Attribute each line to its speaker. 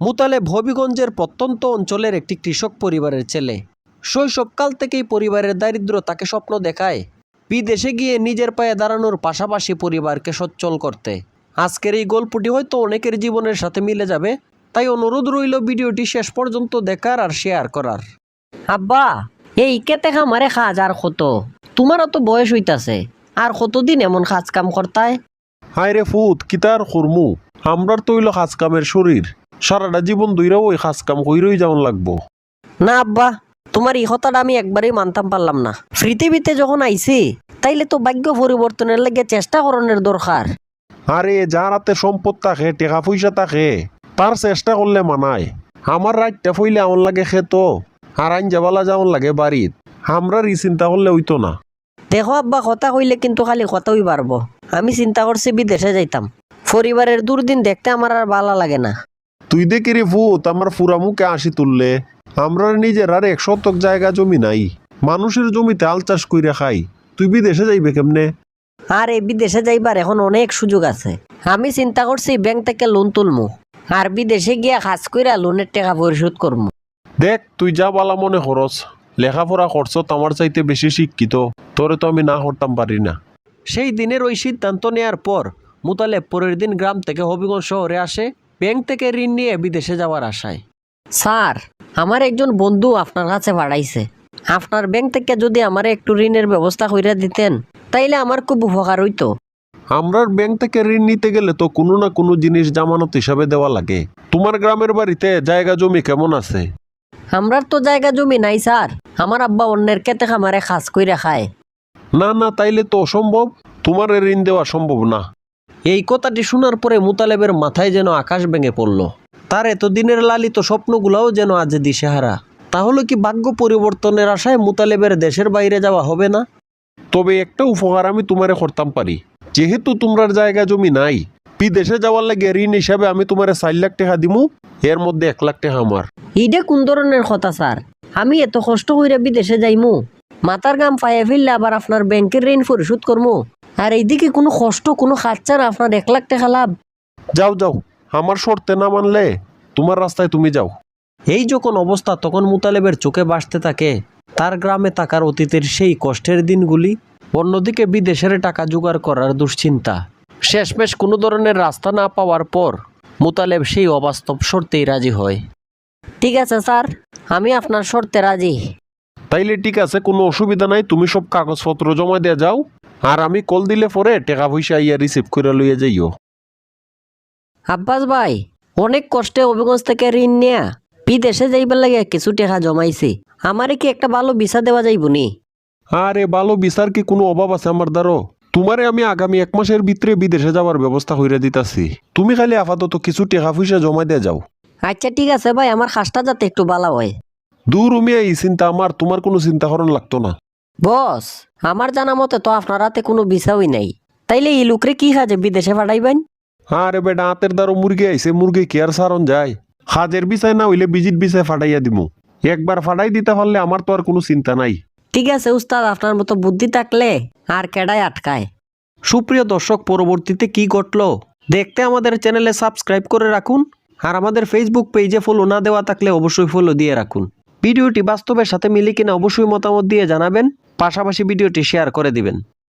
Speaker 1: মুতালেব হবিগঞ্জের প্রত্যন্ত অঞ্চলের একটি কৃষক পরিবারের ছেলে। শৈশবকাল থেকেই পরিবারের দারিদ্র তাকে স্বপ্ন দেখায় বিদেশে গিয়ে নিজের পায়ে দাঁড়ানোর পাশাপাশি পরিবারকে সচ্ছল করতে। আজকের এই গল্পটি হয়তো অনেকের জীবনের সাথে মিলে যাবে, তাই অনুরোধ রইল ভিডিওটি শেষ পর্যন্ত দেখার আর শেয়ার করার।
Speaker 2: আব্বা, এই কেতে খামারে খাজ আর কত? তোমারও তো বয়স হইতাছে, আর কতদিন এমন কাজ কাম করতায়?
Speaker 3: হায় রে ফুত কিতার খুরমু, আমরার তৈল কাজ কামের শরীর, সারাটা জীবন ধইরা ওই কাজ কাম কইরই যেমন লাগবো।
Speaker 2: না আব্বা, তোমার এই কথাটা আমি একবারেই মানতাম পারলাম না। পৃথিবীতে যখন আইছি তাইলে তো ভাগ্য পরিবর্তনের লাগে চেষ্টা করণের দরকার।
Speaker 3: আরে যার হাতে সম্পদ থাকে, টাকা পয়সা থাকে, তার চেষ্টা করলে মানায়। আমার রাতটা ফইলে এমন লাগে খেত, আর আইন যাবালা যেমন লাগে বাড়িত। আমরার ই চিন্তা করলে হইতো না।
Speaker 2: দেখো আব্বা, কথা কইলে কিন্তু খালি কথাই পারবো। আমি চিন্তা করছি বিদেশে যাইতাম। পরিবারের দুর্দিন দেখতে আমার আর ভালো লাগে না।
Speaker 3: তুই দেখি রে ফুত, আমার ফুরা মুখে আসি তুললে। আমরা নিজের আর 1 শতক জায়গা জমি নাই, মানুষের জমিতে আল চাষ কইরা খাই। তুই বিদেশে যাইবে কেমনে?
Speaker 2: আর এই বিদেশে যাইবার এখন অনেক সুযোগ আছে। আমি চিন্তা করছি ব্যাংক থেকে লোন তুলমু, আর বিদেশে গিয়া কাজ কইরা লোনের টাকা পরিশোধ করমু।
Speaker 3: দেখ তুই যা বালা মনে খরচ, লেখাপড়া খরচত আমার চাইতে বেশি শিক্ষিত, তোরে তো আমি না করতাম পারি না।
Speaker 1: সেই দিনের ওই সিদ্ধান্ত নেয়ার পর মুতালেব পরের দিন গ্রাম থেকে হবিগঞ্জ শহরে আসে, ব্যাংক থেকে ঋণ নিয়ে বিদেশে যাওয়ার আশায়।
Speaker 2: স্যার, আমার একজন বন্ধু আপনার কাছে পাঠাইছে। আপনার ব্যাংক থেকে যদি আমার একটু ঋণের ব্যবস্থা কইরা দিতেন তাইলে আমার খুব উপকার হইতো।
Speaker 3: আমরার ব্যাংক থেকে ঋণ নিতে গেলে তো কোনো না কোনো জিনিস জামানত হিসাবে দেওয়া লাগে। তোমার গ্রামের বাড়িতে জায়গা জমি কেমন আছে?
Speaker 2: আমরার তো জায়গা জমি নাই স্যার। আমার আব্বা অন্যের খেতে খামারে কাজ কইরা খায়।
Speaker 3: না না, তাইলে তো অসম্ভব, তোমার ঋণ দেওয়া সম্ভব না।
Speaker 1: এই কথাটি শোনার পরে মুতালেবের মাথায় যেন আকাশ ভেঙে পড়ল। তার এতদিনের লালিত স্বপ্নগুলোও যেন আজ দিশেহারা। তাহলে কি ভাগ্য পরিবর্তনের আশায় মুতালেবের দেশের বাইরে যাওয়া হবে না?
Speaker 3: তবে একটা উপকার আমি তোমারে করতাম পারি। যেহেতু তোমরার জায়গা জমি নাই, বিদেশে যাওয়ার লাগে ঋণ হিসাবে আমি তোমারে 4 লাখ টাকা দিমু, এর মধ্যে 1 লাখ টাকা আমার।
Speaker 2: এইটা কোন ধরনের কথা স্যার? আমি এত কষ্ট কইরা বিদেশে যাইমু, মাথার গাম পায়ে ফেললে আবার আপনার ব্যাংকের ঋণ পরিশোধ করমু, আর এইদিকে কোনো কষ্ট কোনো খাচ্ছা না, আপনার 1 লাখ টাকা লাভ।
Speaker 3: যাও যাও, আমার শর্তে না মানলে তোমার রাস্তায় তুমি যাও।
Speaker 1: এই যখন অবস্থা, তখন মুতালেবের চোখে ভাসতে থাকে তার গ্রামে থাকার অতীতের সেই কষ্টের দিনগুলি, অন্যদিকে বিদেশের টাকা জোগাড় করার দুশ্চিন্তা। শেষমেশ কোনো ধরনের রাস্তা না পাওয়ার পর মুতালেব সেই অবাস্তব শর্তেই রাজি হয়।
Speaker 2: ঠিক আছে স্যার, আমি আপনার শর্তে রাজি।
Speaker 3: তাইলে ঠিক আছে, কোনো অসুবিধা নাই, তুমি সব কাগজপত্র জমা দিয়ে যাও, আর আমি কল দিলে পরে টাকা পয়সা ইয়া রিসিভ করে লইয়া যাইও।
Speaker 2: আব্বাস ভাই, অনেক কষ্টে হবিগঞ্জ থেকে ঋণ নেয়া বিদেশে যাইবার লাগে কিছু টাকা জমাইছি। আমারে কি একটা ভালো ভিসা দেওয়া যাইবনি?
Speaker 3: আরে ভালো বিচার কি কোনো অভাব আছে আমার দ্বারো? তোমারে আমি আগামী 1 মাসের ভিতরে বিদেশে যাওয়ার ব্যবস্থা কইরা দিতাছি। তুমি খালি আপাতত কিছু টাকা পয়সা জমা দিয়ে যাও।
Speaker 2: আচ্ছা ঠিক আছে ভাই, আমার কাজটা যাতে একটু ভালো হয়।
Speaker 3: দূর উমিয়া, এই চিন্তা আমার, তোমার কোনো চিন্তা করার লাগতো না।
Speaker 2: বস, আমার জানা মতে তো আপনার হাতে কোনো ভিসাই নাই, তাইলে এই লোকরে কি কাজে বিদেশে পাঠাইবেন?
Speaker 3: আরে বেটা, হাতের দ্বারো মুরগি আইছে, মুরগি কি আর সারণ যায়? হাজের বিষয় না হইলে বিজিট বিষয় ফাটাইয়া দিমু। একবার ফাটাই দিতে পারলে আমার তো আর কোনো চিন্তা নাই।
Speaker 2: ঠিক আছে উস্তাদ, আপনার মতো বুদ্ধি থাকলে আর কেডায় আটকায়।
Speaker 1: সুপ্রিয় দর্শক, পরবর্তীতে কি ঘটলো দেখতে আমাদের চ্যানেলে সাবস্ক্রাইব করে রাখুন, আর আমাদের ফেসবুক পেজে ফলো না দেওয়া থাকলে অবশ্যই ফলো দিয়ে রাখুন। ভিডিওটি বাস্তবের সাথে মিলে কিনা অবশ্যই মতামত দিয়ে জানাবেন, পাশাপাশি ভিডিওটি শেয়ার করে দিবেন।